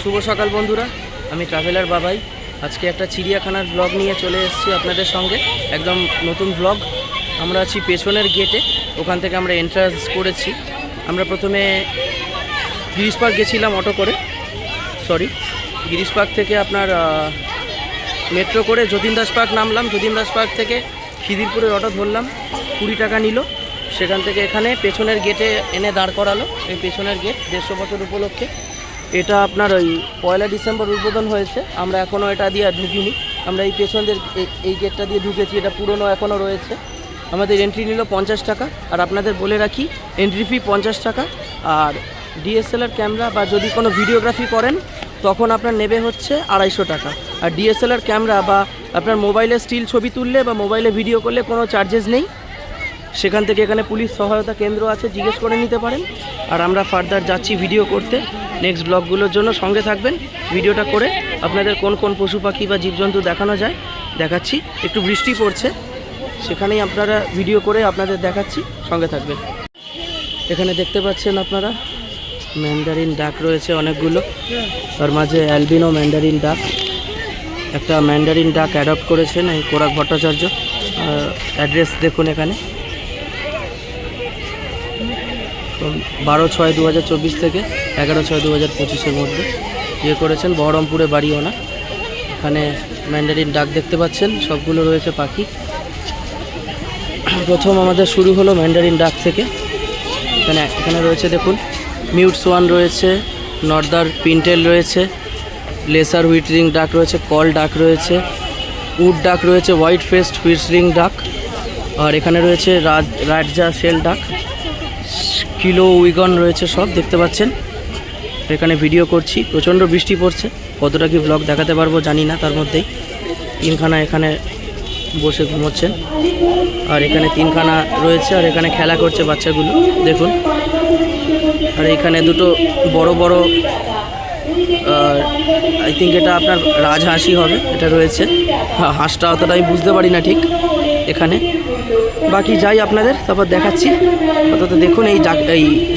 শুভ সকাল বন্ধুরা, আমি ট্রাভেলার বাবাই। আজকে একটা চিড়িয়াখানার ব্লগ নিয়ে চলে এসেছি আপনাদের সঙ্গে। একদম নতুন ব্লগ। আমরা আছি পেছনের গেটে, ওখান থেকে আমরা এন্ট্রান্স করেছি। আমরা প্রথমে গিরিশ পার্ক গেছিলাম অটো করে, গিরিশ পার্ক থেকে আপনার মেট্রো করে যতীন দাস পার্ক নামলাম। যতীন দাস পার্ক থেকে খিদিরপুরের অটো ধরলাম, 20 টাকা নিল। সেখান থেকে এখানে পেছনের গেটে এনে দাঁড় করালো। এই পেছনের গেট 150 বছর উপলক্ষে। এটা আপনার ওই 1 ডিসেম্বর উদ্বোধন হয়েছে। আমরা এখনও এটা দিয়ে ঢুকিনি, আমরা এই পেছনদের এই গেটটা দিয়ে ঢুকেছি। এটা পুরনো এখনও রয়েছে। আমাদের এন্ট্রি নিল 50 টাকা। আর আপনাদের বলে রাখি, এন্ট্রি ফি 50 টাকা। আর ডিএসএলআর ক্যামেরা বা যদি কোনো ভিডিওগ্রাফি করেন তখন আপনার নেবে হচ্ছে 250 টাকা। আর ডিএসএলআর ক্যামেরা বা আপনার মোবাইলে স্টিল ছবি তুললে বা মোবাইলে ভিডিও করলে কোনো চার্জেস নেই। সেখান থেকে এখানে পুলিশ সহায়তা কেন্দ্র আছে, জিজ্ঞেস করে নিতে পারেন। আর আমরা ফার্দার যাচ্ছি ভিডিও করতে নেক্সট ব্লগগুলোর জন্য। সঙ্গে থাকবেন, ভিডিওটা করে আপনাদের কোন কোন পশু পাখি বা জীবজন্তু দেখানো যায় দেখাচ্ছি। একটু বৃষ্টি পড়ছে, সেখানেই আপনারা ভিডিও করে আপনাদের দেখাচ্ছি, সঙ্গে থাকবেন। এখানে দেখতে পাচ্ছেন আপনারা ম্যান্ডারিন ডাক রয়েছে অনেকগুলো, তার মাঝে অ্যালবিনো ম্যান্ডারিন ডাক। একটা ম্যান্ডারিন ডাক অ্যাডপ্ট করেছেন এই কোরাক ভট্টাচার্য। অ্যাড্রেস দেখুন এখানে, 12/6/2024 থেকে 11/6/2025 মধ্যে ইয়ে করেছেন। বহরমপুরে বাড়ি ওনার। এখানে ম্যান্ডারিন ডাক দেখতে পাচ্ছেন, সবগুলো রয়েছে পাখি। প্রথম আমাদের শুরু হলো ম্যান্ডারিন ডাক থেকে। এখানে রয়েছে দেখুন, মিউট সোয়ান রয়েছে, নর্দার পিনটেল রয়েছে, লেসার হুইটরিং ডাক রয়েছে, কল ডাক রয়েছে, উড ডাক রয়েছে, হোয়াইট ফেস্ট হুইটরিং ডাক। আর এখানে রয়েছে রাজা শেল ডাক, কিলো উইগন রয়েছে, সব দেখতে পাচ্ছেন। এখানে ভিডিও করছি, প্রচণ্ড বৃষ্টি পড়ছে, কতটা কি ব্লগ দেখাতে পারবো জানি না। তার মধ্যেই 3খানা এখানে বসে ঘুমোচ্ছেন। আর এখানে 3খানা রয়েছে, আর এখানে খেলা করছে বাচ্চাগুলো দেখুন। আর এখানে দুটো বড় বড় আই থিঙ্ক এটা আপনার রাজহাঁসই হবে, এটা রয়েছে। হাঁসটা অতটা আমি বুঝতে পারি না ঠিক এখানে। বাকি যাই আপনাদের তারপর দেখাচ্ছি। অন্তত দেখুন এই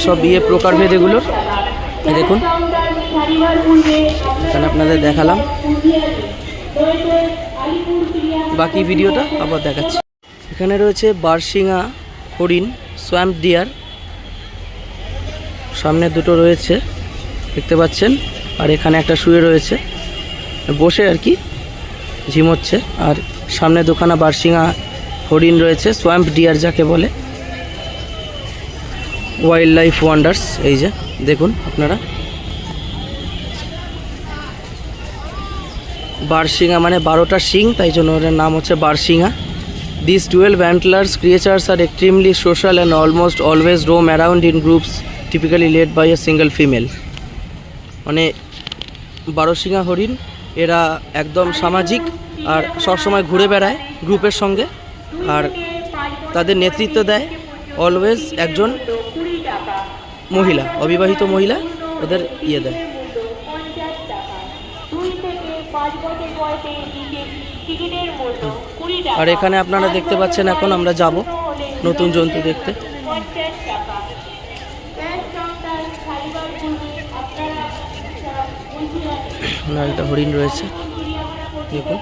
সব প্রকারভেদ এগুলোর দেখুন। এখানে আপনাদের দেখালাম, বাকি ভিডিওটা আবার দেখাচ্ছি। এখানে রয়েছে বারশিঙা হরিণ, সোয়াম্প ডিয়ার, সামনে দুটো রয়েছে দেখতে পাচ্ছেন। আর এখানে একটা শুয়ে রয়েছে বসে আর কি, ঝিমোচ্ছে। আর সামনে 2খানা বারশিঙা হরিণ রয়েছে, সোয়াম্প ডিয়ার যাকে বলে। ওয়াইল্ড লাইফ ওয়ান্ডার্স, এই যে দেখুন আপনারা। বারশিঙা মানে 12টা শিং, তাই জন্য ওর নাম হচ্ছে barasingha. This 12 antlers creatures are extremely social and almost always roam around in groups, typically led by a single female. মানে 12 শিঙা হরিণ এরা একদম সামাজিক আর সবসময় ঘুরে বেড়ায় গ্রুপের সঙ্গে। আর তাদের নেতৃত্ব দেয় অলওয়েজ একজন মহিলা, অবিবাহিত মহিলা ওদের দেয়। আর এখানে আপনারা দেখতে পাচ্ছেন, এখন আমরা যাব নতুন জন্তু দেখতে। একটা হরিণ রয়েছে দেখুন।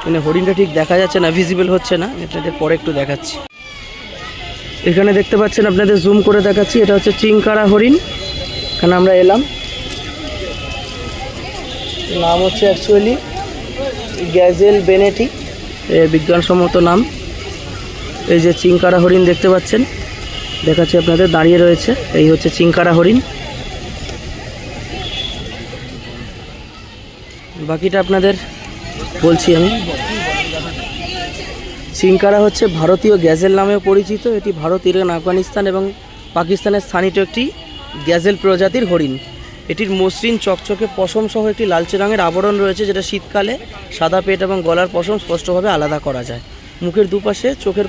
মানে হরিণটা ঠিক দেখা যাচ্ছে না, ভিজিবল হচ্ছে না, আপনাদের পরে একটু দেখাচ্ছি। এখানে দেখতে পাচ্ছেন, আপনাদের জুম করে দেখাচ্ছি। এটা হচ্ছে চিংকারা হরিণ। এখানে আমরা এলাম, নাম হচ্ছে অ্যাকচুয়ালি গ্যাজেল বেনেটি, বিজ্ঞানসম্মত নাম। এই যে চিংকারা হরিণ দেখতে পাচ্ছেন, দেখাচ্ছি আপনাদের, দাঁড়িয়ে রয়েছে। এই হচ্ছে চিংকারা হরিণ। বাকিটা আপনাদের বলছি আমি। চিংকারা হচ্ছে ভারতীয় গ্যাজেল নামেও পরিচিত। এটি ভারত, ইরান, আফগানিস্তান এবং পাকিস্তানের স্থানিত একটি গ্যাজেল প্রজাতির হরিণ। এটির মসৃণ চকচকে পশম সহ একটি লালচে রঙের আবরণ রয়েছে, যেটা শীতকালে সাদা পেট এবং গলার পশম স্পষ্টভাবে আলাদা করা যায়। মুখের দুপাশে চোখের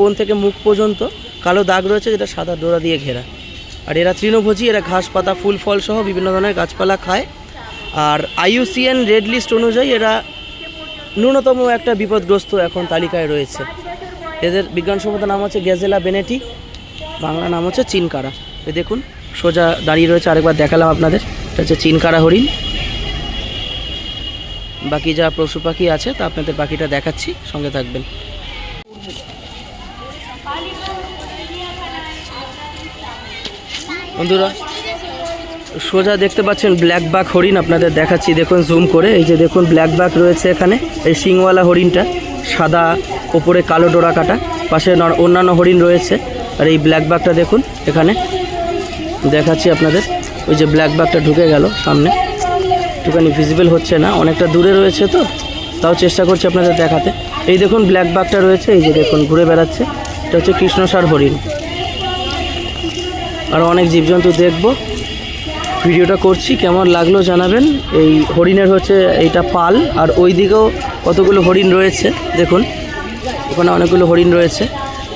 কোণ থেকে মুখ পর্যন্ত কালো দাগ রয়েছে, যেটা সাদা ডোরা দিয়ে ঘেরা। আর এরা তৃণভোজী, এরা ঘাস পাতা ফুল ফল সহ বিভিন্ন ধরনের গাছপালা খায়। আর IUCN রেড লিস্ট অনুযায়ী এরা ন্যূনতম একটা বিপদগ্রস্ত এখন তালিকায় রয়েছে। এদের বিজ্ঞানসম্মত নাম হচ্ছে গ্যাজেলা বেনেটি, বাংলা নাম হচ্ছে চিনকারা। এই দেখুন সোজা দাঁড়িয়ে রয়েছে, আরেকবার দেখালাম আপনাদের, এটা হচ্ছে চিনকারা হরিণ। বাকি যা পশু পাখি আছে তা আপনাদের বাকিটা দেখাচ্ছি, সঙ্গে থাকবেন। বন্ধুরা সোজা দেখতে পাচ্ছেন ব্ল্যাক বাক হরিণ, আপনাদের দেখাচ্ছি দেখুন জুম করে। এই যে দেখুন ব্ল্যাক বাক রয়েছে এখানে, এই শিংওয়ালা হরিণটা সাদা, ওপরে কালো ডোরা কাটা, পাশে অন্যান্য হরিণ রয়েছে। আর এই ব্ল্যাক বাকটা দেখুন এখানে দেখাচ্ছি আপনাদের। ওই যে ব্ল্যাক বাকটা ঢুকে গেল সামনে, একটুখানি ভিজিবল হচ্ছে না, অনেকটা দূরে রয়েছে তো, তাও চেষ্টা করছি আপনাদের দেখাতে। এই দেখুন ব্ল্যাক বাকটা রয়েছে, এই যে দেখুন ঘুরে বেড়াচ্ছে, এটা হচ্ছে কৃষ্ণসার হরিণ। আর অনেক জীবজন্তু দেখবো, ভিডিওটা করছি, কেমন লাগলো জানাবেন। এই হরিণের হচ্ছে এইটা পাল, আর ওই দিকেও কতগুলো হরিণ রয়েছে দেখুন, ওখানে অনেকগুলো হরিণ রয়েছে,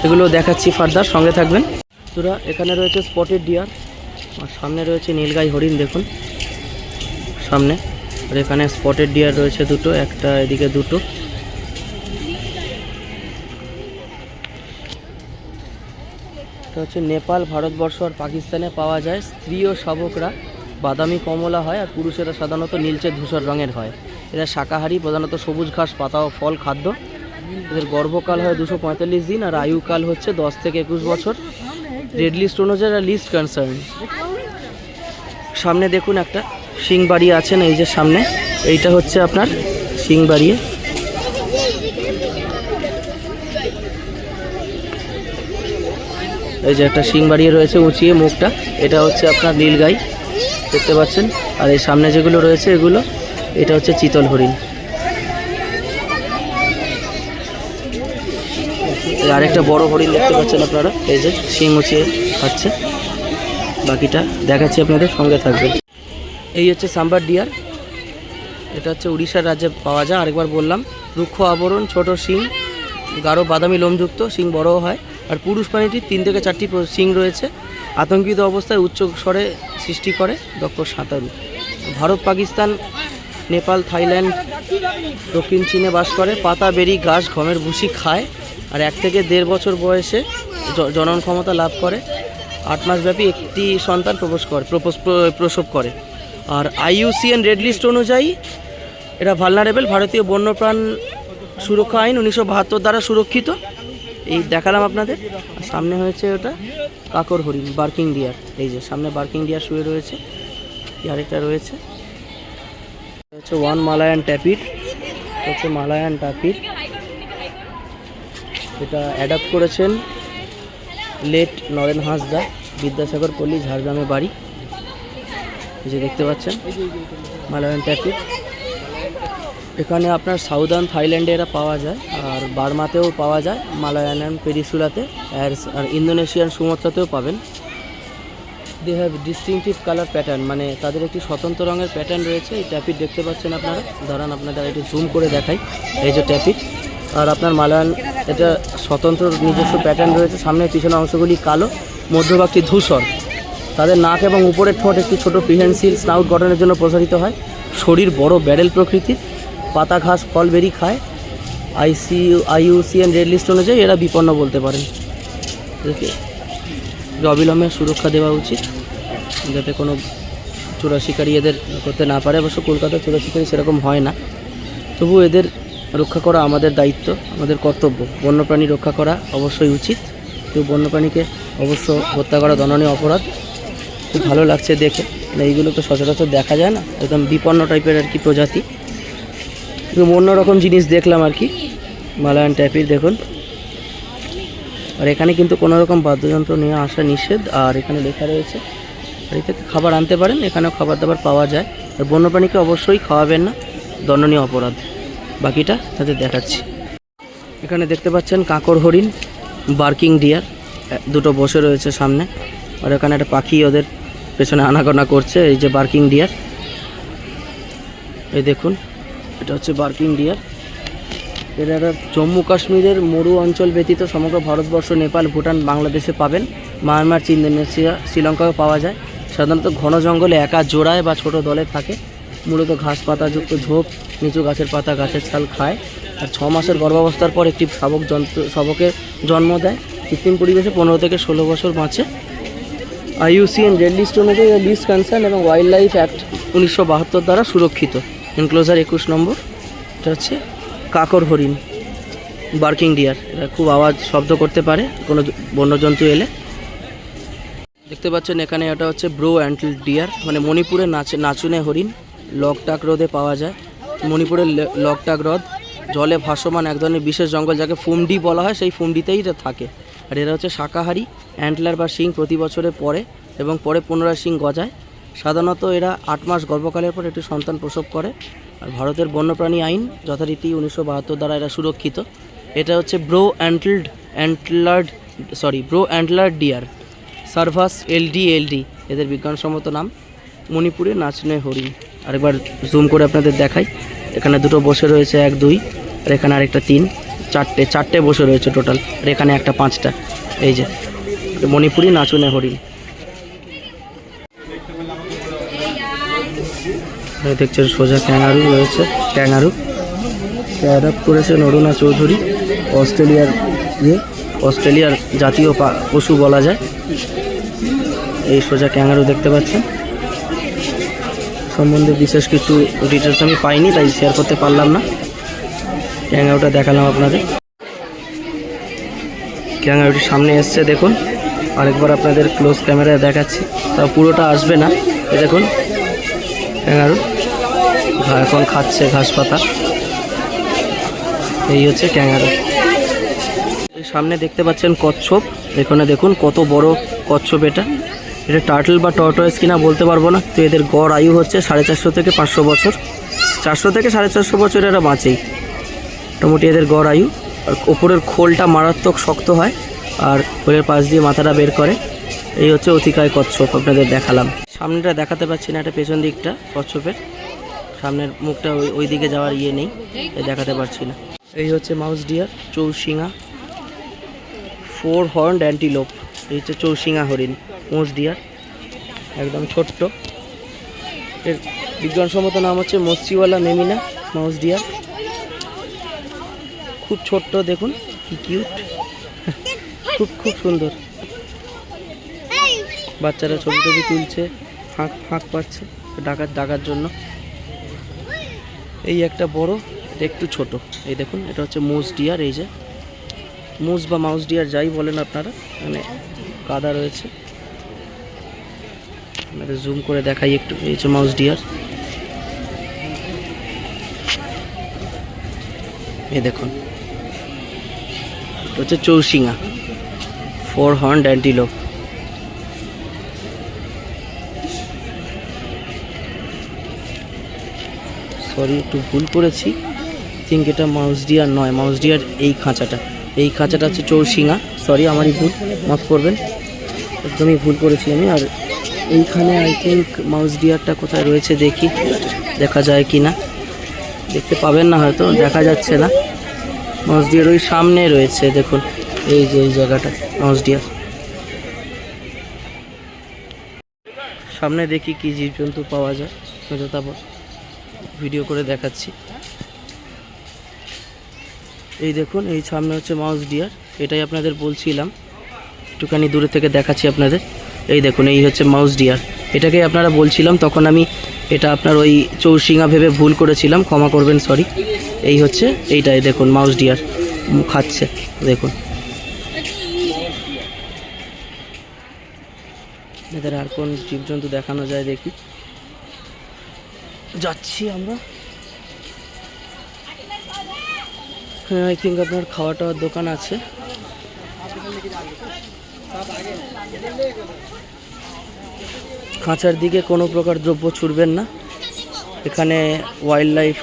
এগুলো দেখাচ্ছি ফার্দার, সঙ্গে থাকবেন। তোরা এখানে রয়েছে স্পটেড ডিয়ার, আর সামনে রয়েছে নীলগাই হরিণ দেখুন সামনে। আর এখানে স্পটেড ডিয়ার রয়েছে দুটো, একটা এদিকে দুটো। এটা হচ্ছে নেপাল, ভারতবর্ষ আর পাকিস্তানে পাওয়া যায়। স্ত্রী ও শাবকরা বাদামি কমলা হয়, আর পুরুষেরা সাধারণত নীলচে ধূসর রঙের হয়। এরা শাকাহারী, প্রধানত সবুজ ঘাস, পাতা ও ফল খাদ্য। এদের গর্ভকাল হয় 245 দিন, আর আয়ুকাল হচ্ছে 10 থেকে 21 বছর। রেড লিস্ট অনুযায়ী লিস্ট কনসার্ন। সামনে দেখুন একটা শিং বাড়িয়ে আছেন, এই যে সামনে, এইটা হচ্ছে আপনার শিং বাড়িয়ে। এই যে একটা শিং বাড়িয়ে রয়েছে উঁচিয়ে মুখটা, এটা হচ্ছে আপনার নীলগাই দেখতে পাচ্ছেন। আর এই সামনে যেগুলো রয়েছে এগুলো, এটা হচ্ছে চিতল হরিণ। আরেকটা বড় হরিণ দেখতে পাচ্ছেন আপনারা, এই যে শিং উঁচিয়ে খাচ্ছে। বাকিটা দেখাচ্ছি আপনাদের, সঙ্গে থাকবে। এই হচ্ছে সাম্বার ডিয়ার, এটা হচ্ছে উড়িষ্যার রাজ্যে পাওয়া যায়। আরেকবার বললাম, রুক্ষ আবরণ, ছোট শিং, গাঢ় বাদামি লোমযুক্ত, শিং বড়ও হয়। আর পুরুষ প্রাণীটির 3 থেকে 4টি শিং রয়েছে। আতঙ্কিত অবস্থায় উচ্চ স্বরে সৃষ্টি করে, দক্ষ সাঁতারু। ভারত, পাকিস্তান, নেপাল, থাইল্যান্ড, দক্ষিণ চীনে বাস করে। পাতা, বেরি, ঘাস, গমের ভুসি খায়। আর 1 থেকে 1.5 বছর বয়সে জনন ক্ষমতা লাভ করে। 8 মাস ব্যাপী একটি সন্তান প্রসব করে। আর IUCN রেড লিস্ট অনুযায়ী এরা ভালনারেবল, ভারতীয় বন্যপ্রাণ সুরক্ষা আইন 1972 দ্বারা সুরক্ষিত। এই দেখালাম আপনাদের। আর সামনে হয়েছে ওটা কাকর হরিণ, বার্কিং ডিয়ার। এই যে সামনে বার্কিং ডিয়ার শুয়ে রয়েছে, আরেকটা রয়েছে হচ্ছে ওয়ান মালায়ান ট্যাপির, হচ্ছে মালায়ান ট্যাপির। এটা অ্যাডাপ্ট করেছেন লেট নরেন হাঁসদা, বিদ্যাসাগর পল্লী, ঝাড়গ্রামে বাড়ি। এই যে দেখতে পাচ্ছেন মালায়ান ট্যাপির। এখানে আপনার সাউদার্ন থাইল্যান্ডে এরা পাওয়া যায়, আর বার্মাতেও পাওয়া যায়, মালায়ান পেনিসুলাতে, আর ইন্দোনেশিয়ান সুমাত্রাতেও পাবেন। They have distinctive colour pattern, মানে তাদের একটি স্বতন্ত্র রঙের প্যাটার্ন রয়েছে। এই ট্যাপিট দেখতে পাচ্ছেন আপনারা, দাঁড়ান আপনাদের একটু জুম করে দেখাই। এই যে ট্যাপিট, আর আপনার মালায়ান এটা স্বতন্ত্র নিজস্ব প্যাটার্ন রয়েছে। সামনের পিছনের অংশগুলি কালো, মধ্যভাগটি ধূসর। তাদের নাক এবং উপরের ঠোঁট একটি ছোট প্রিহেন্সিল স্নাউট গঠনের জন্য প্রসারিত হয়। শরীর বড় ব্যারেল প্রকৃতির, পাতা, ঘাস, ফল, বেরি খায়। IUCN রেড লিস্ট অনুযায়ী এরা বিপন্ন বলতে পারেন। এদেরকে অবিলম্বে সুরক্ষা দেওয়া উচিত, যাতে কোনো চোরাশিকারী এদের করতে না পারে। অবশ্য কলকাতার চোরাশিকারী সেরকম হয় না, তবু এদের রক্ষা করা আমাদের দায়িত্ব, আমাদের কর্তব্য। বন্যপ্রাণী রক্ষা করা অবশ্যই উচিত, কেউ বন্যপ্রাণীকে অবশ্য হত্যা করা দণ্ডনীয় অপরাধ। খুব ভালো লাগছে দেখে, এইগুলো তো সচরাচর দেখা যায় না, একদম বিপন্ন টাইপের আর কি প্রজাতি। অন্যরকম জিনিস দেখলাম আর কি, মালায়ান ট্যাপির দেখুন। আর এখানে কিন্তু কোনো রকম বাদ্যযন্ত্র নিয়ে আসা নিষেধ। আর এখানে লেখা রয়েছে বাড়ি থেকে খাবার আনতে পারেন, এখানেও খাবার দাবার পাওয়া যায়। আর বন্যপ্রাণীকে অবশ্যই খাওয়াবেন না, দণ্ডনীয় অপরাধ। বাকিটা তাদের দেখাচ্ছি। এখানে দেখতে পাচ্ছেন কাঁকর হরিণ, বার্কিং ডিয়ার, দুটো বসে রয়েছে সামনে। আর এখানে একটা পাখি ওদের পেছনে আনাগোনা করছে, এই যে বার্কিং ডিয়ার। এই দেখুন, এটা হচ্ছে বার্কিং ডিয়ার। এরা জম্মু কাশ্মীরের মরু অঞ্চল ব্যতীত সমগ্র ভারতবর্ষ, নেপাল, ভুটান, বাংলাদেশে পাবেন। মায়ানমার, চীন, ইন্দোনেশিয়া, শ্রীলঙ্কাও পাওয়া যায়। সাধারণত ঘন জঙ্গলে একা, জোড়ায় বা ছোট দলে থাকে। মূলত ঘাস পাতাযুক্ত ঝোপ, নিচু গাছের পাতা, গাছের ছাল খায়। আর 6 মাসের গর্ভাবস্থার পর একটি শাবকের জন্ম দেয়। কৃত্রিম পরিবেশে 15 থেকে 16 বছর বাঁচে। IUCN রেড লিস্ট অনুযায়ী লিস্ট কনসার্ন এবং ওয়াইল্ড লাইফ অ্যাক্ট 1972 দ্বারা সুরক্ষিত। এনক্লোজার 21 নম্বর। এটা হচ্ছে কাকর হরিণ, বার্কিং ডিয়ার। এটা খুব আওয়াজ শব্দ করতে পারে কোনো বন্যজন্তু এলে। দেখতে পাচ্ছেন এখানে এটা হচ্ছে ব্রো অ্যান্টল ডিয়ার, মানে মণিপুরের নাচুনে হরিণ। লকটাক হ্রদে পাওয়া যায়। মণিপুরের লকটাক হ্রদ জলে ভাসমান এক ধরনের বিশেষ জঙ্গল, যাকে ফুমডি বলা হয়, সেই ফুমডিতেই এটা থাকে। আর এরা হচ্ছে শাকাহারী। অ্যান্টলার বা শিং প্রতি বছরে পড়ে এবং পরে পুনরায় শিং গজায়। সাধারণত এরা 8 মাস গর্ভকালের পর একটি সন্তান প্রসব করে। আর ভারতের বন্যপ্রাণী আইন যথারীতি 1972 দ্বারা এরা সুরক্ষিত। এটা হচ্ছে ব্রো অ্যান্টলার্ড ডিয়ার, সার্ভাস LD এদের বিজ্ঞানসম্মত নাম। মণিপুরে নাচনে হরিণ। আরেকবার জুম করে আপনাদের দেখাই। এখানে দুটো বসে রয়েছে, 1 2, আর এখানে আরেকটা 3, চারটে বসে রয়েছে টোটাল। আর এখানে একটা 5টা। এই যে মণিপুরি নাচনে হরিণ। দেখছেন সোজা ক্যাঙ্গারু রয়েছে। ক্যাঙ্গারু অ্যাডাপ্ট করেছেন অরুণা চৌধুরী। অস্ট্রেলিয়ার জাতীয় পশু বলা যায়। এই সোজা ক্যাঙ্গারু দেখতে পাচ্ছেন। সম্বন্ধে বিশেষ কিছু ডিটেলস আমি পাইনি, তাই শেয়ার করতে পারলাম না। ক্যাঙ্গারুটা দেখালাম আপনাদের। ক্যাঙ্গারুটির সামনে এসছে দেখুন। আরেকবার আপনাদের ক্লোজ ক্যামেরায় দেখাচ্ছি, তা পুরোটা আসবে না। এই দেখুন ক্যাঙ্গারু এখন খাচ্ছে ঘাস পাতা। এই হচ্ছে ক্যাঙ্গারু। সামনে দেখতে পাচ্ছেন কচ্ছপ। এখানে দেখুন কত বড় কচ্ছপ। এটা টার্টল বা টর্টয়েস কিনা বলতে পারবো না, তো এদের গড় আয়ু হচ্ছে 450 থেকে 500 বছর। 400 থেকে 450 বছর এরা বাঁচেই মোটামুটি এদের গড় আয়ু। আর ওপরের খোলটা মারাত্মক শক্ত হয়, আর খোলের পাশ দিয়ে মাথাটা বের করে। এই হচ্ছে অতিকায় কচ্ছপ, আপনাদের দেখালাম। সামনেটা দেখাতে পাচ্ছি না, এটা পেছন দিকটা কচ্ছপের। সামনের মুখটা ওই দিকে যাওয়ার নেই, দেখাতে পারছি না। এই হচ্ছে মাউস ডিয়ার, চৌশিঙা 4 হর্নড অ্যান্টিলোপ। এই হচ্ছে চৌশিঙা হরিণ, মাউস ডিয়ার, একদম ছোট্ট। এর বিজ্ঞানসম্মত নাম হচ্ছে মসজিওয়ালা মেমিনা মাউস ডিয়ার। খুব ছোট্ট, দেখুন কি কিউট, খুব সুন্দর। বাচ্চারা ছবি তুলছে, হাঁক পাচ্ছে ডাকার জন্য। এই একটা বড়, এটা একটু ছোট। এই দেখুন এটা হচ্ছে মুস ডিয়ার। এই যে মুস বা মাউস ডিয়ার যাই বলেন আপনারা, মানে কাদা রয়েছে। আপনাদের জুম করে দেখাই একটু। এই হচ্ছে মাউস ডিয়ার। এই দেখুন এটা হচ্ছে চৌশিঙা 4 হর্নড অ্যান্টিলোপ। সরি, একটু ভুল করেছি। থিঙ্ক এটা মাউস ডিয়ার নয়, মাউস ডিয়ার এই খাঁচাটা হচ্ছে চৌশিঙা। সরি, আমারই ভুল, মাফ করবেন, একদমই ভুল করেছি আমি। আর এইখানে আই থিঙ্ক মাউস ডিয়ারটা কোথায় রয়েছে দেখি, দেখা যায় কি না। দেখতে পাবেন না, হয়তো দেখা যাচ্ছে না। মাউস ডিয়ার ওই সামনে রয়েছে, দেখুন এই যে এই জায়গাটা মাউস ডিয়ার। সামনে দেখি কি জীবজন্তু পাওয়া যায়, তারপর ভিডিও করে দেখাচ্ছি। এই দেখুন এই সামনে হচ্ছে মাউস ডিয়ার, এটাই আপনাদের বলছিলাম। একটুখানি দূরে থেকে দেখাচ্ছি আপনাদের। এই দেখুন এই হচ্ছে মাউস ডিয়ার, এটাকে আপনারা বলছিলাম তখন আমি, এটা আপনার ওই চৌশিঙা ভেবে ভুল করেছিলাম, ক্ষমা করবেন, সরি। এই হচ্ছে এইটাই, দেখুন মাউস ডিয়ার খাচ্ছে, দেখুন। এদের আর কোন জীবজন্তু দেখানো যায় দেখি। যাচ্ছি আমরা। হ্যাঁ, আই থিঙ্ক আপনার খাওয়া টাওয়ার দোকান আছে। খাঁচার দিকে কোনো প্রকার দ্রব্য ছুড়বেন না। এখানে ওয়াইল্ড লাইফ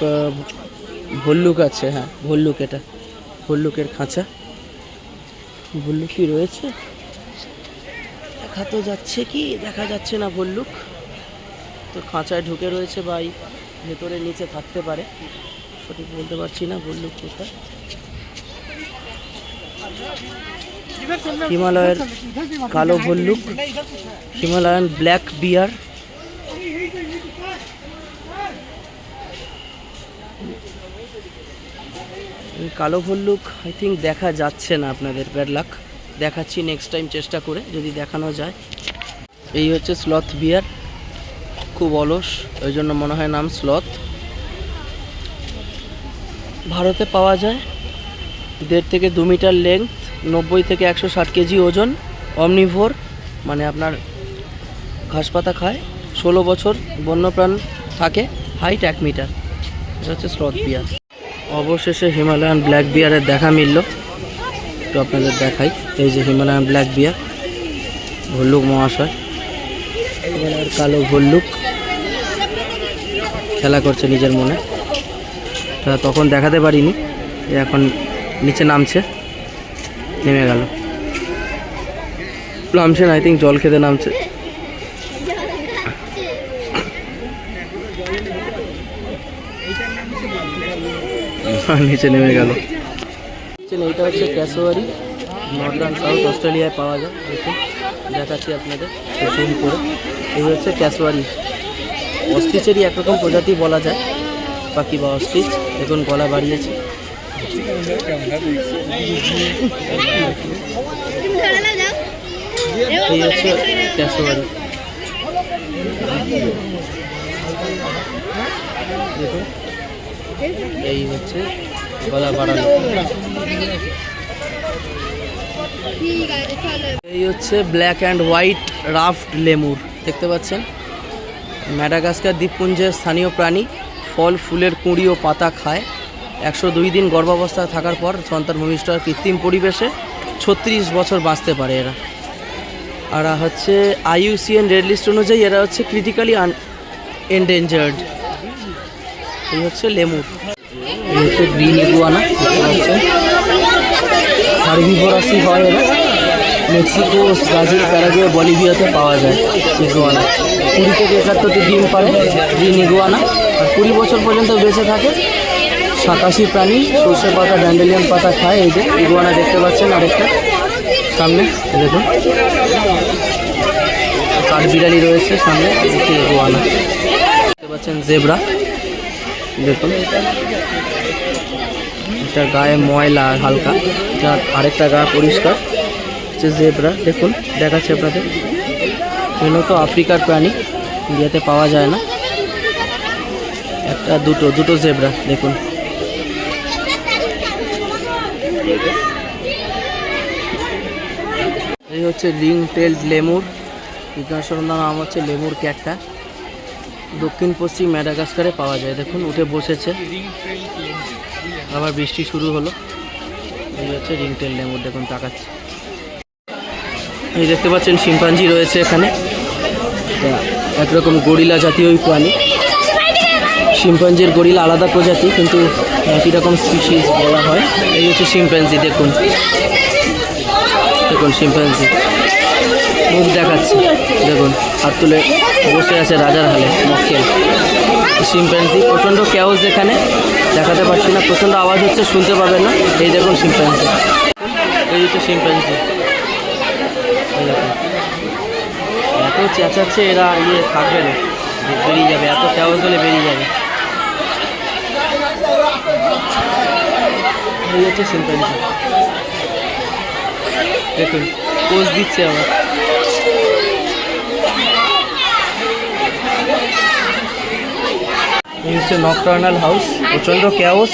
ভল্লুক আছে। হ্যাঁ, ভল্লুক, এটা ভল্লুকের খাঁচা। ভল্লুক কি রয়েছে দেখা তো যাচ্ছে, কি দেখা যাচ্ছে না ভল্লুক তো। খাঁচায় ঢুকে রয়েছে বা ভেতরে নিচে থাকতে পারে, সঠিক বলতে পারছি না ভল্লুক কোথায়। হিমালয়ের কালো ভল্লুক, হিমালয়ান ব্ল্যাক বিয়ার। কালো ভল্লুক আই থিঙ্ক দেখা যাচ্ছে না আপনাদের, ব্যাড লাক। দেখাচ্ছি নেক্সট টাইম চেষ্টা করে যদি দেখানো যায়। এই হচ্ছে স্লথ বিয়ার, খুব অলস, ওই জন্য মনে হয় নাম স্লথ। ভারতে পাওয়া যায়, 1.5 থেকে 2 মিটার লেংথ, 90 থেকে 160 কেজি ওজন, অমনিভোর, মানে আপনার ঘাস পাতা খায়, 16 বছর বন্যপ্রাণ থাকে, হাইট 1 মিটার। এটা হচ্ছে স্লথ বিয়ার। অবশেষে হিমালয়ান ব্ল্যাক বিয়ারের দেখা মিলল, তো আপনাদের দেখাই। এই যে হিমালয়ান ব্ল্যাক বিয়ার, ভল্লুক মহাশয়, আর কালো ভল্লুক খেলা করছে নিজের মনে। তা তখন দেখাতে পারিনি, এখন নিচে নামছে, নেমে গেল, নামছে না, আই থিঙ্ক জল খেতে নামছে। নিচে নেমে গেল। এইটা হচ্ছে ক্যাসোয়ারি, নর্দার্ন সাউথ অস্ট্রেলিয়ায় পাওয়া যায়। দেখুন দেখাচ্ছি আপনাদের জুম করে। এই হচ্ছে ক্যাসোয়ারি, অস্ট্রিচেরই একরকম প্রজাতি বলা যায়, পাখি বা অস্ট্রিচ। দেখুন গলা বাড়িয়েছে। এই হচ্ছে ক্যাসোয়ারি, দেখুন এই হচ্ছে গলা বাড়ানো। এই হচ্ছে black and white raft lemur, দেখতে পাচ্ছেন। ম্যাডাগাস্কার দ্বীপপুঞ্জের স্থানীয় প্রাণী, ফল ফুলের কুঁড়ি ও পাতা খায়। 102 দিন গর্ভাবস্থায় থাকার পর সন্তান ভূমিষ্ঠ হয়। কৃত্রিম পরিবেশে 36 বছর বাঁচতে পারে এরা। আর হচ্ছে IUCN রেড লিস্ট অনুযায়ী এরা হচ্ছে ক্রিটিক্যালি এন্ডেঞ্জার্ড। এই হচ্ছে লেমুর। এই হচ্ছে গ্রিন ইগুয়ানা, হার্বিভোরাসই হয় এরা। মেক্সিকো, ব্রাজিল, প্যারাগুয়ে, বলিভিয়াতে পাওয়া যায় ইগুয়ানা। 20 থেকে 71টি ডিম পারে গ্রিন ইগুয়ানা, আর 20 বছর পর্যন্ত বেঁচে থাকে। 87 প্রাণী সর্ষে পাতা, ড্যান্ডেলিয়ান পাতা খায়। এই যে ইগুয়ানা দেখতে পাচ্ছেন আরেকটা সামনে, দেখুন কাঠবিড়ালি রয়েছে সামনে, দেখছি ইগুয়ানা। দেখতে পাচ্ছেন জেব্রা, দেখুন একটা গায়ে ময়লা হালকা, আরেকটা গা পরিষ্কার। হচ্ছে জেব্রা, দেখুন দেখাচ্ছে আপনাদের। মূলত আফ্রিকার প্রাণী, ইন্ডিয়াতে পাওয়া যায় না। একটা দুটো জেব্রা দেখুন। এই হচ্ছে রিং টেলড লেমুর, বিজ্ঞান নাম হচ্ছে লেমুর ক্যাটটা। দক্ষিণ পশ্চিম ম্যাডাগাস্কারে পাওয়া যায়। দেখুন উঠে বসেছে, আবার বৃষ্টি শুরু হলো। এই হচ্ছে রিং টেল লেমুর, দেখুন তাকাচ্ছে। এই দেখতে পাচ্ছেন শিম্পাঞ্জি রয়েছে এখানে, একরকম গরিলা জাতীয় প্রাণী। শিম্পাঞ্জির গরিলা আলাদা প্রজাতি, কিন্তু একই রকম স্পিসিস বলা হয়। এই হচ্ছে শিম্পাঞ্জি, দেখুন দেখুন শিম্পাঞ্জি মুখ দেখাচ্ছে, দেখুন হাত তুলে বসে আছে রাজার হালে মক্কেল। শিম্পাঞ্জি প্রচণ্ড ক্যাওস, এখানে দেখাতে পারছি না, প্রচণ্ড আওয়াজ হচ্ছে, শুনতে পাবেন না। এই দেখুন শিম্পাঞ্জি, এই হচ্ছে শিম্পাঞ্জি। এই দেখুন এত চেঁচাচ্ছে, এরা থাকবে না, বেরিয়ে যাবে, এত ক্যাওস হলে বেরিয়ে যাবে। এই হচ্ছে শিম্পাঞ্জি, দেখুন পোজ দিচ্ছে আবার। এই হচ্ছে নকটার্নাল হাউস, প্রচণ্ড ক্যাওস।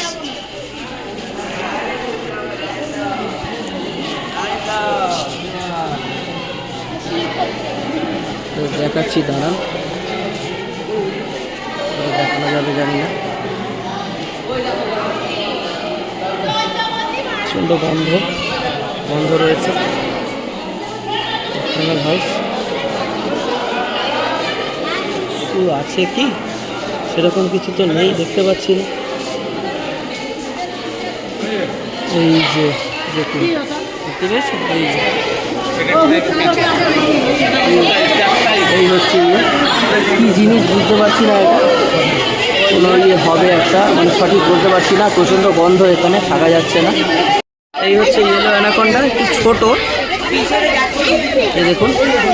দেখাচ্ছি, দাঁড়ান, দেখানো যাবে জানি না, প্রচণ্ড গন্ধ রয়েছে। নকটার্নাল হাউস কিছু আছে কি, সেরকম কিছু তো নেই, দেখতে পাচ্ছি না। এই যে দেখুন, দেখতে পেয়েছেন, এই হচ্ছে কি জিনিস বুঝতে পারছি না, এটা কোনো হবে একটা, মানে সঠিক বলতে পারছি না। প্রচণ্ড গন্ধ, এখানে থাকা যাচ্ছে না। এই হচ্ছে ইয়েলো অ্যানাকন্ডা, একটু ছোট। এই দেখুন,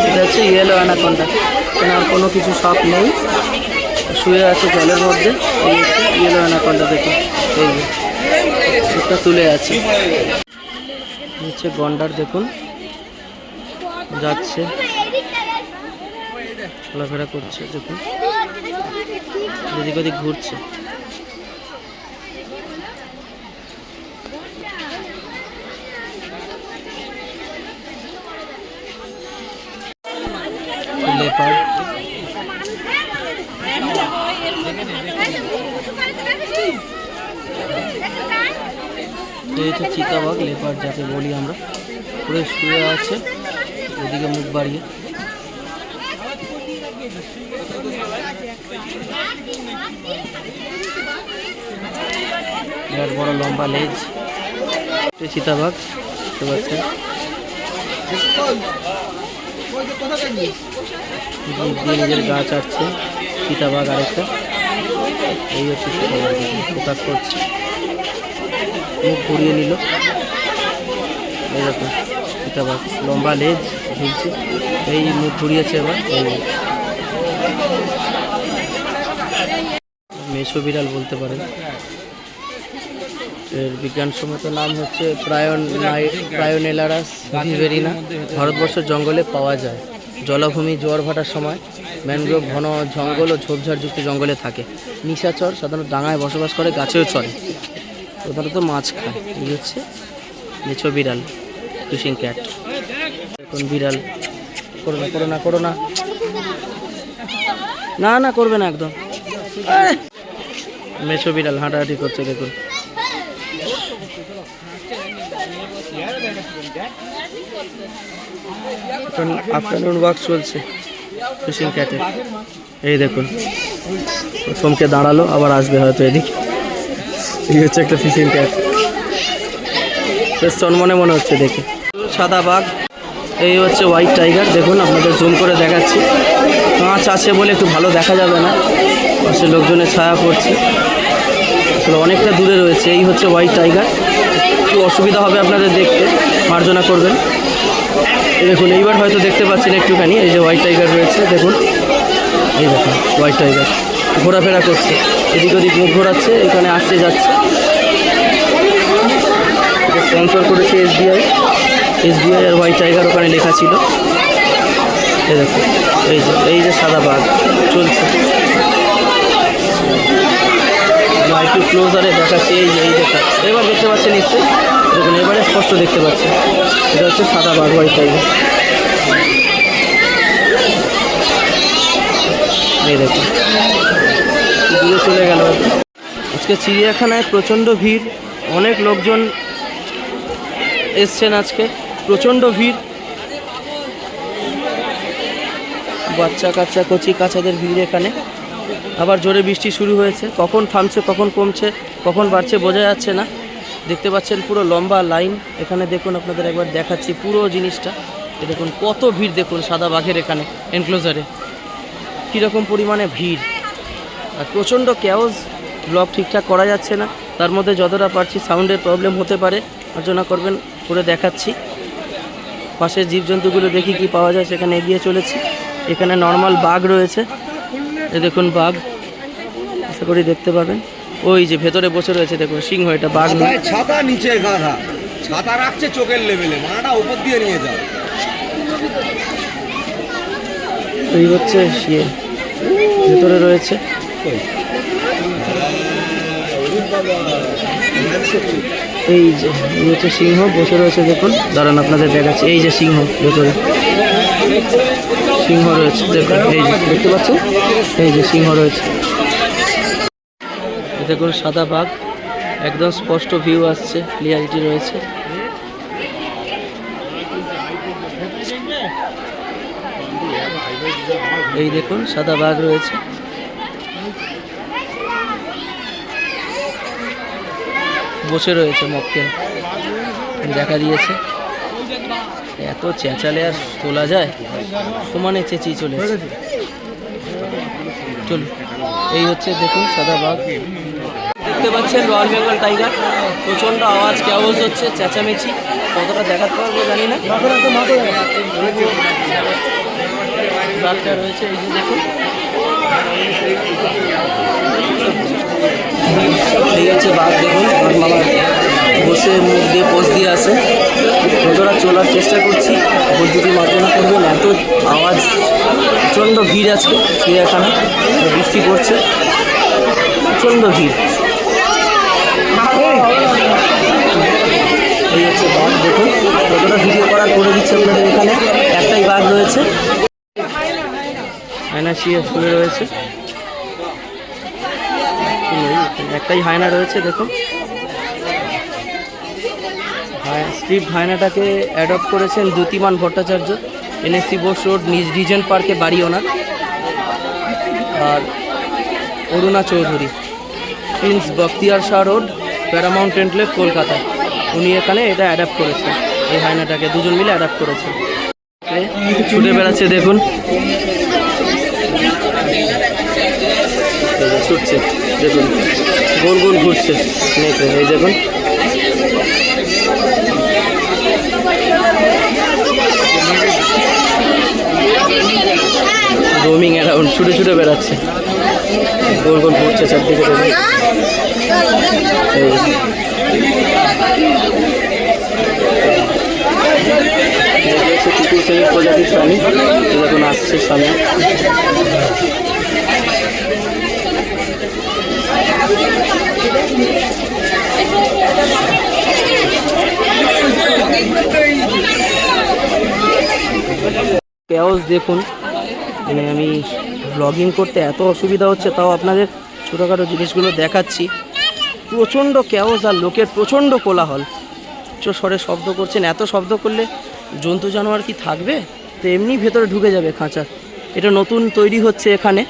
এটা হচ্ছে ইয়েলো অ্যানাকন্ডা, এখানে আর কোনো কিছু সাপ নেই, শুয়ে আছে জলের মধ্যে। এই হচ্ছে ইয়েলো অ্যানাকোন্ডা, দেখুন এই যে চোখটা তুলে আছে। হচ্ছে গন্ডার, দেখুন যাচ্ছে, চলাফেরা করছে, দেখুন এদিক ওদিক ঘুরছে। লেপার্ড, এই হচ্ছে চিতাবাঘ, লেপার্ড যাকে বলি আমরা, পুরো শুয়ে আছে এদিকে মুখ বাড়িয়ে। বিরাট বড় লম্বা লেজ চিতাবাঘ, বুঝতে পারছেন। নিজের গা চাটছে চিতাবাঘ আরেকটা। এই হচ্ছে চিতাবাঘ, ফোকাস করছে, মুখ ঘুরিয়ে নিল। এই দেখুন চিতাবাঘ, লম্বা লেজ ঝুলছে, এই মুখ ঘুরিয়েছে এবার। এই মেছো বিড়াল বলতে পারেন। এর বিজ্ঞানসম্মত নাম হচ্ছে প্রায়োনেলারাস ভিভেরিনা। ভারতবর্ষের জঙ্গলে পাওয়া যায়। জলাভূমি জোয়ার ভাটার সময় ম্যানগ্রোভ ঘন জঙ্গল ও ঝোপঝাড়যুক্ত জঙ্গলে থাকে। নিশাচর সাধারণত ডাঙায় বসবাস করে, গাছেও চড়ে, প্রধানত মাছ খায়। এই হচ্ছে মেছো বিড়াল, ফিশিং ক্যাট। এখন বিড়াল, করো না করো না করো না, না না করবে না একদম। মেছো বিড়াল হাঁটাহাঁটি করছে, দেখুন। আফটারনুন ওয়াক চলছে ফিশিং ক্যাটে। এই দেখুন প্রথমকে দাঁড়ালো, আবার আসবে হয়তো এদিকে। এই হচ্ছে একটা ফিশিং ক্যাট, বেশ চনমনে মনে হচ্ছে দেখে। সাদা বাঘ, এই হচ্ছে হোয়াইট টাইগার, দেখুন আপনাদের জুম করে দেখাচ্ছি। কাঁচ আছে বলে একটু ভালো দেখা যাবে না, পাশে লোকজনের ছায়া পড়ছে, আসলে অনেকটা দূরে রয়েছে। এই হচ্ছে হোয়াইট টাইগার, একটু অসুবিধা হবে আপনাদের দেখতে, মার্জনা করবেন। দেখুন এইবার হয়তো দেখতে পাচ্ছেন একটুখানি, এই যে হোয়াইট টাইগার রয়েছে, দেখুন এই দেখুন হোয়াইট টাইগার ঘোরাফেরা করছে, এদিক ওদিক মুখ ঘোরাচ্ছে, এখানে আসছে যাচ্ছে। স্পন্সর করেছে এসবিআই আর হোয়াইট টাইগার ওখানে লেখা ছিল। এই দেখুন এই যে সাদা বাঘ চলছে, একটু ক্লোজারে দেখাচ্ছে। এই দেখা, এবার দেখতে পাচ্ছেন নিশ্চয়ই, দেখুন এবারে স্পষ্ট দেখতে পাচ্ছেন। এটা হচ্ছে সাদা বাঘ, হোয়াইট টাইগার। এই দেখুন দূরে চলে গেল। আজকে চিড়িয়াখানায় প্রচণ্ড ভিড়, অনেক লোকজন এসছেন আজকে, প্রচণ্ড ভিড়। বাচ্চা কাচ্চা কচি কাচাদের ভিড় এখানে। আবার জোরে বৃষ্টি শুরু হয়েছে, কখন থামছে কখন কমছে কখন বাড়ছে বোঝা যাচ্ছে না। দেখতে পাচ্ছেন পুরো লম্বা লাইন এখানে, দেখুন আপনাদের একবার দেখাচ্ছি পুরো জিনিসটা। দেখুন কত ভিড়, দেখুন সাদা বাঘের এখানে এনক্লোজারে কীরকম পরিমাণে ভিড়, আর প্রচণ্ড ক্যাওস। ব্লগ ঠিকঠাক করা যাচ্ছে না, তার মধ্যে যতটা পারছি সাউন্ডের প্রবলেম হতে পারে, মার্জনা করবেন, করে দেখাচ্ছি। পাশের জীবজন্তুগুলো দেখি কি পাওয়া যায়, সেখানে এগিয়ে চলেছি। এখানে নর্মাল বাঘ রয়েছে, এই দেখুন বাঘ, আশা করি দেখতে পাবেন। ওই যে ভেতরে বসে রয়েছে, দেখুন সিংহ, এটা বাঘ নয়। ছাতা নিচে গাধা, ছাতা রাখছে চোখের লেভেলে, মানাটা উপর দিয়ে নিয়ে যাও। এই হচ্ছে শিয়ে, ভেতরে রয়েছে। এই যে হচ্ছে সিংহ বসে রয়েছে, দেখুন দাঁড়ান আপনাদের দেখাচ্ছি। এই যে সিংহ, ভেতরে সিংহ রয়েছে, দেখুন এই যে দেখতে পাচ্ছেন, এই যে সিংহ রয়েছে। দেখুন সাদা বাঘ, একদম স্পষ্ট ভিউ আসছে, ক্লিয়ারিটি রয়েছে। এই দেখুন সাদা বাঘ রয়েছে, বসে রয়েছে, মক্কেল দেখা দিয়েছে। এত চেঁচালে আর তোলা যায়, সমানে চেঁচিয়ে চলেছে। চলুন, এই হচ্ছে দেখুন সাদা বাঘ, দেখতে পাচ্ছেন রয়্যাল বেঙ্গল টাইগার। প্রচণ্ড আওয়াজ কেওয়াজ হচ্ছে, চেঁচামেচি, কতটা দেখাতে পারবো জানি না। বাঘটা রয়েছে, এই যে দেখুন এই হচ্ছে বাঘ, দেখুন বাঘ মামা বসে মুখ দিয়ে পোজ দিয়ে আসে। যতটা চলার চেষ্টা করছি, বৈদ্যুতি মার্জনা করবেন, এত আওয়াজ, প্রচণ্ড ভিড় আছে চিড়িয়াখানা, বৃষ্টি পড়ছে, প্রচণ্ড ভিড়। এই হচ্ছে বাঘ, দেখুন যতটা ভিডিও করার করে দিচ্ছে আপনাদের। এখানে একটাই বাঘ রয়েছে, হায়না শুয়ে রয়েছে, একটাই হায়না রয়েছে দেখুন। স্ট্রিপ হায়নাটাকে অ্যাডপ্ট করেছেন দ্যুতিমান ভট্টাচার্য, এনএসসি বোস রোড রিজেন্ট পার্কে বাড়ি ওনার। আর Aruna Chowdhury, Prince Bakhtiyar Shah Road, Paramount Enclave, Kolkata. উনি এখানে এটা অ্যাডাপ্ট করেছেন, এই হায়নাটাকে দুজন মিলে অ্যাডাপ্ট করেছেন। ছুটে বেড়াচ্ছে দেখুন, ছুটছে দেখুন, গোল গোল ঘুরছে নেকড়ে, এই দেখুন। রোমিং অ্যারাউন্ড, ছুটে ছুটে বেড়াচ্ছে, গোল গোল ঘুরছে চারদিকে দেখুন। কুকুর শ্রেণীর প্রজাতির প্রাণী, দেখুন আসছে সামনে। কেওস দেখুন, মানে আমি ব্লগিং করতে এত অসুবিধা হচ্ছে, তাও আপনাদের ছোটোখাটো জিনিসগুলো দেখাচ্ছি। প্রচণ্ড কেওস আর লোকের প্রচণ্ড কোলাহল, স্বরে শব্দ করছেন, এত শব্দ করলে জন্তু জানোয়ার কি থাকবে? তো এমনি ভেতরে ঢুকে যাবে খাঁচা। এটা নতুন তৈরি হচ্ছে এখানে,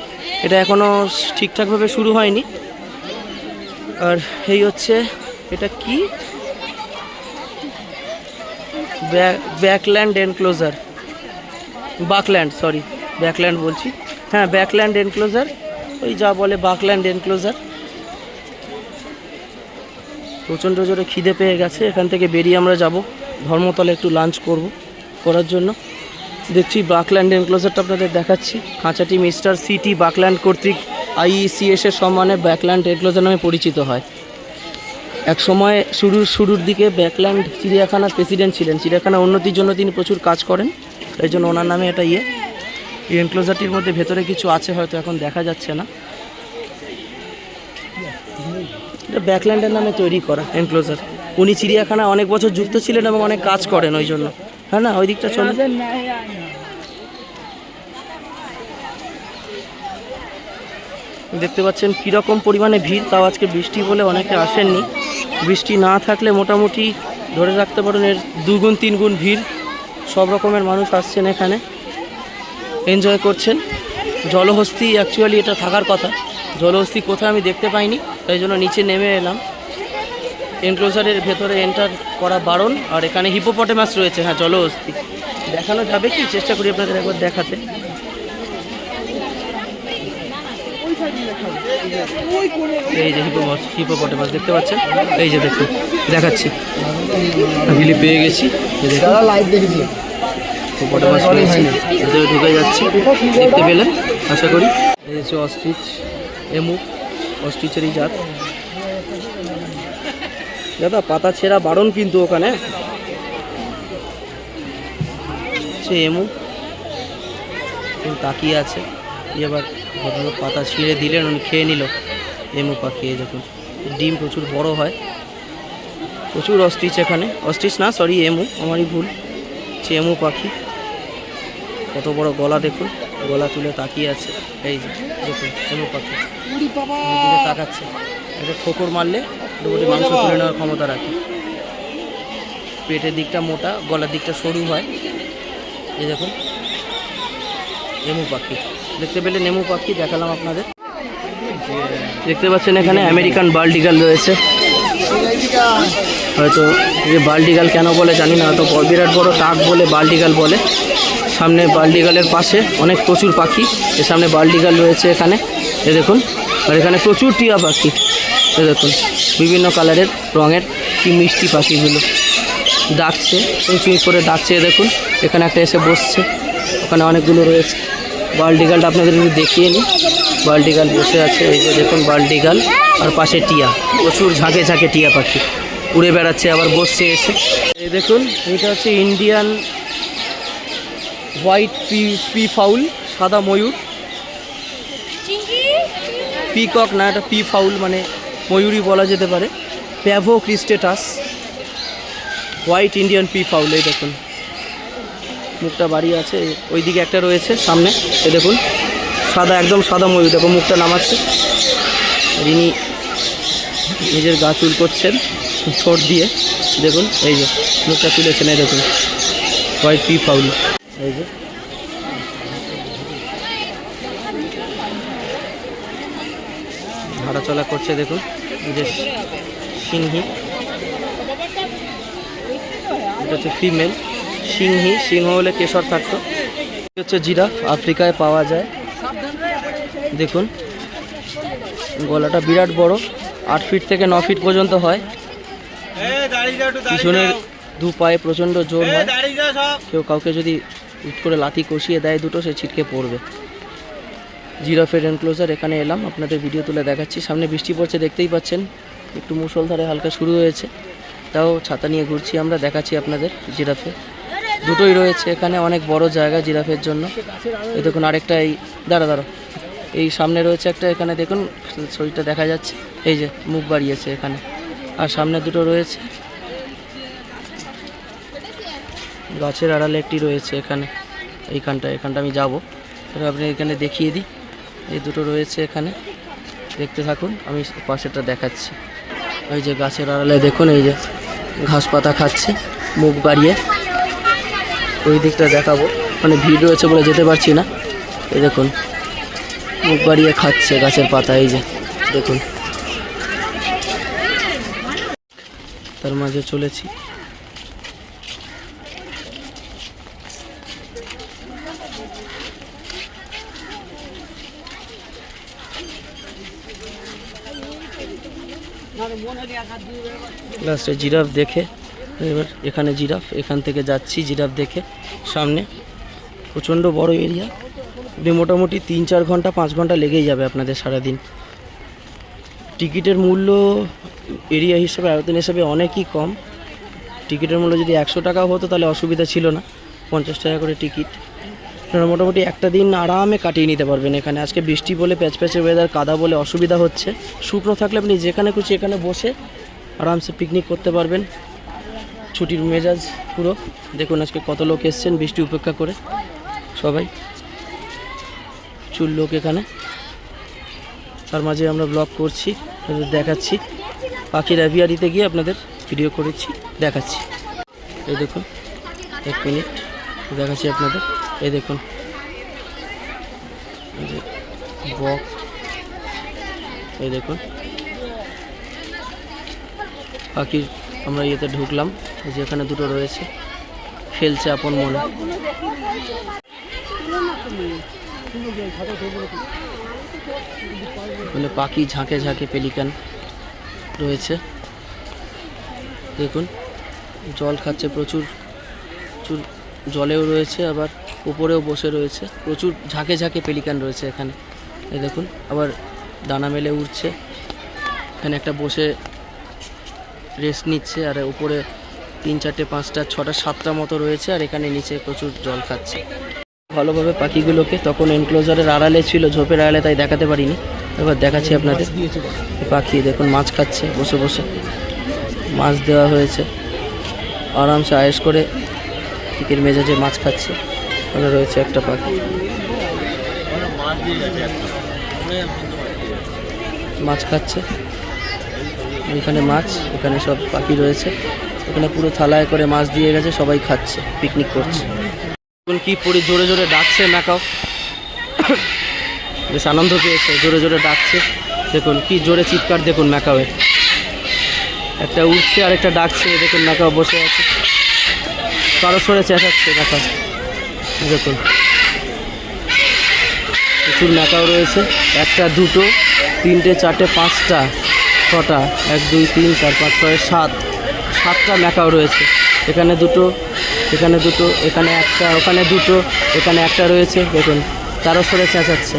এটা এখনও ঠিকঠাকভাবে শুরু হয়নি। আর এই হচ্ছে, এটা কি ব্যাকল্যান্ড এনক্লোজার, ব্যাকল্যান্ড বলছি, হ্যাঁ ব্যাকল্যান্ড এনক্লোজার, ওই যা বলে বাকল্যান্ড এনক্লোজার। প্রচণ্ড জোরে খিদে পেয়ে গেছে, এখান থেকে বেরিয়ে আমরা যাব ধর্মতলে একটু লাঞ্চ করার জন্য। দেখছি বাকল্যান্ড এনক্লোজারটা আপনাদের দেখাচ্ছি। খাঁচাটি মিস্টার সিটি বাকল্যান্ড কর্তৃক IECS এর সম্মানে ব্যাকল্যান্ড এনক্লোজার নামে পরিচিত হয়। এক সময় শুরুর দিকে ব্যাকল্যান্ড চিড়িয়াখানার প্রেসিডেন্ট ছিলেন। চিড়িয়াখানার উন্নতির জন্য তিনি প্রচুর কাজ করেন, এই জন্য ওনার নামে এটা এই এনক্লোজারটির মধ্যে ভেতরে কিছু আছে, হয়তো এখন দেখা যাচ্ছে না। এটা ব্যাকল্যান্ডের নামে তৈরি করা এনক্লোজার। উনি চিড়িয়াখানা অনেক বছর যুক্ত ছিলেন এবং অনেক কাজ করেন ওই জন্য। হ্যাঁ না, ওই দিকটা চলে। দেখতে পাচ্ছেন কীরকম পরিমাণে ভিড়, তাও আজকে বৃষ্টি বলে অনেকে আসেননি। বৃষ্টি না থাকলে মোটামুটি ধরে রাখতে পারেন এর 2 গুণ 3 গুণ ভিড়। সব রকমের মানুষ আসছেন এখানে, এনজয় করছেন। জলহস্তি অ্যাকচুয়ালি এটা থাকার কথা, জলহস্তি কোথায় আমি দেখতে পাইনি, তাই জন্য নিচে নেমে এলাম। এনক্লোজারের ভেতরে এন্টার করা বারণ। আর এখানে হিপোপটেমাস রয়েছে, হ্যাঁ জলহস্তি দেখানো যাবে কি, চেষ্টা করি আপনাদের একবার দেখাতে। এই যে হিপোপটেমাস দেখতে পাচ্ছেন, এই যে দেখুন দেখাচ্ছি, বিলি পেয়ে গেছি, হিপোপটেমাস রয়েছে, ভেতরে ঢুকে যাচ্ছি, দেখতে পেলেন আশা করি। এই হচ্ছে অস্ট্রিচ, এমু অস্ট্রিচেরই জাত। দাদা পাতা ছেঁড়া বারণ কিন্তু ওখানে। সে এমু তাকিয়ে আছে, এবার ভদ্রলোক পাতা ছিঁড়ে দিলেন, উনি খেয়ে নিল এমু পাখি। দেখুন ডিম প্রচুর বড় হয়, প্রচুর অস্ট্রিচ এখানে, অস্ট্রিচ না সরি এমু, আমারই ভুল, সে এমু পাখি। কত বড় গলা দেখুন, গলা তুলে তাকিয়ে আছে, এই যে দেখুন এমু পাখি দিকে তাকাচ্ছে। একটা ঠোকর মারলে মোটামুটি মাংস তুলে নেওয়ার ক্ষমতা রাখে। পেটের দিকটা মোটা, গলার দিকটা সরু হয়। এই দেখুন এমু পাখি, দেখতে পেলে নেমু পাখি দেখালাম আপনাদের। দেখতে পাচ্ছেন এখানে আমেরিকান বার্লডিগাল রয়েছে, হয়তো যে বার্লডিগাল কেন বলে জানি না, হয়তো বিরাট বড় টাক বলে বার্লডিগাল বলে। সামনে বার্লডিগালের পাশে অনেক প্রচুর পাখি, এর সামনে বার্লডিগাল রয়েছে এখানে, এ দেখুন। আর এখানে প্রচুর টিয়া পাখি, এ দেখুন বিভিন্ন কালারের রঙের, কি মিষ্টি পাখিগুলো ডাকছে, চুঁই করে ডাকছে। দেখুন এখানে একটা এসে বসছে, ওখানে অনেকগুলো রয়েছে। বার্লডিগালটা আপনাদের একটু দেখিয়ে নিই, বাল্টিগাল বসে আছে, এই যে দেখুন বাল্টিগাল, আর পাশে টিয়া, প্রচুর ঝাঁকে ঝাঁকে টিয়া পাখি উড়ে বেড়াচ্ছে, আবার বসছে এসে। এই দেখুন এটা হচ্ছে ইন্ডিয়ান হোয়াইট পি ফাউল, সাদা ময়ূর, পিকক না, এটা পি ফাউল মানে ময়ূরই বলা যেতে পারে। Paavo ক্রিস্টেটাস white Indian P foul. এই দেখুন মুখটা বাড়িয়ে আছে, ওইদিকে একটা রয়েছে সামনে, এই দেখুন সাদা, একদম সাদা ময়ূর, দেখো মুখটা নামাচ্ছে। ইনি নিজের গা চুল করছেন ঠোঁট দিয়ে, দেখুন এই যে মুখটা তুলেছেন, এই দেখুন হোয়াইট পি ফাউল। এই যে হাঁটাচলা করছে, দেখুন এই যে সিংহী, এটা হচ্ছে ফিমেল সিংহী, সিংহ হলে কেশর থাকতো। হচ্ছে জিরাফ, আফ্রিকায় পাওয়া যায়, দেখুন গলাটা বিরাট বড়, 8 ফিট থেকে 9 ফিট পর্যন্ত হয়। পিছনের দু পায়ে প্রচণ্ড জোর হয়, কেউ কাউকে যদি উঠ করে লাথি কষিয়ে দেয় দুটো, সে ছিটকে পড়বে। জিরাফের এনক্লোজার এখানে এলাম, আপনাদের ভিডিও তুলে দেখাচ্ছি। সামনে বৃষ্টি পড়ছে দেখতেই পাচ্ছেন, একটু মুষলধারে হালকা শুরু হয়েছে, তাও ছাতা নিয়ে ঘুরছি আমরা, দেখাচ্ছি আপনাদের। জিরাফে দুটোই রয়েছে এখানে, অনেক বড় জায়গা জিরাফের জন্য। এই দেখুন আরেকটা, এই দাঁড়া এই সামনে রয়েছে একটা, এখানে দেখুন শরীরটা দেখা যাচ্ছে, এই যে মুখ বাড়িয়েছে এখানে, আর সামনে দুটো রয়েছে। গাছের আড়ালে একটি রয়েছে এখানে, এখানটা আমি যাব, আপনি এখানে দেখিয়ে দিই। এই দুটো রয়েছে এখানে, দেখতে থাকুন, আমি পাশেরটা দেখাচ্ছি। ওই যে গাছের আড়ালে দেখুন, এই যে ঘাস পাতা খাচ্ছে মুখ বাড়িয়ে, ওই দিকটা দেখাবো, মানে ভিড় রয়েছে বলে যেতে পারছি না। এই দেখুন মুখ বাড়িয়ে খাচ্ছে গাছের পাতা, এই যে দেখুন, তার মাঝে চলেছি। লাস্টে জিরাফ দেখে, এবার এখানে জিরাফ, এখান থেকে যাচ্ছি জিরাফ দেখে। সামনে প্রচণ্ড বড় এরিয়া, মোটামুটি 3-4 ঘন্টা 5 ঘন্টা লেগেই যাবে আপনাদের সারাদিন। টিকিটের মূল্য এরিয়া হিসাবে, আয়তন হিসাবে অনেকই কম। টিকিটের মূল্য যদি 100 টাকাও হতো তাহলে অসুবিধা ছিল না, 50 টাকা করে টিকিট। আপনারা মোটামুটি একটা দিন আরামে কাটিয়ে নিতে পারবেন এখানে। আজকে বৃষ্টি বলে, প্যাচপ্যাচে ওয়েদার, কাদা বলে অসুবিধা হচ্ছে। শুকনো থাকলে আপনি যেখানে খুশি এখানে বসে আরামসে পিকনিক করতে পারবেন, ছুটির মেজাজ পুরো। দেখুন আজকে কত লোক এসছেন বৃষ্টি উপেক্ষা করে, সবাই প্রচুর লোক এখানে। তার মাঝে আমরা ব্লগ করছি, দেখাচ্ছি। পাখির অ্যাভিয়ারিতে গিয়ে আপনাদের ভিডিও করেছি, দেখাচ্ছি। এই দেখুন 1 মিনিট দেখাচ্ছি আপনাদের। এই দেখুন এই যে বক, এই দেখুন পাখির, আমরা ইয়েতে ঢুকলাম, এই যে এখানে দুটো রয়েছে, খেলছে আপন মনে। মানে পাখি ঝাঁকে ঝাঁকে পেলিকান রয়েছে, দেখুন জল খাচ্ছে, প্রচুর জলেও রয়েছে, আবার উপরেও বসে রয়েছে, প্রচুর ঝাঁকে ঝাঁকে পেলিকান রয়েছে এখানে। এই দেখুন আবার দানা মেলে উঠছে, এখানে একটা বসে রেস্ট নিচ্ছে, আর উপরে 3, 4, 5, 6, 7টা মতো রয়েছে, আর এখানে নিচে প্রচুর জল খাচ্ছে ভালোভাবে পাখিগুলোকে। তখন এনক্লোজারের আড়ালে ছিল, ঝোপের আড়ালে, তাই দেখাতে পারিনি। এবার দেখাচ্ছি আপনাদের। পাখি দেখুন মাছ খাচ্ছে বসে বসে, মাছ দেওয়া হয়েছে, আরামসে আয়েশ করে টিকের মেজাজে মাছ খাচ্ছে। ওখানে রয়েছে একটা পাখি, মাছ খাচ্ছে। এখানে মাছ, এখানে সব পাখি রয়েছে, এখানে পুরো থালায় করে মাছ দিয়ে গেছে, সবাই খাচ্ছে, পিকনিক করছে। এখন কি জোরে জোরে ডাকছে ম্যাকাও, বেশ আনন্দ পেয়েছে, জোরে জোরে ডাকছে। দেখুন কি জোরে চিৎকার, দেখুন ম্যাকাওয়ের, একটা উঠছে আর একটা ডাকছে। দেখুন ম্যাকাও বসে আছে, কারো সরে চেঁচাচ্ছে ম্যাকাও। দেখুন প্রচুর ম্যাকাও রয়েছে, 1টা 2টো 3টে 4টে 5টা 6টা, 1 2 3 4 5 6 7টা ম্যাকাও রয়েছে। এখানে দুটো, এখানে দুটো, এখানে একটা, ওখানে দুটো, এখানে একটা রয়েছে। দেখুন তারও সরে চেঁচাচ্ছে।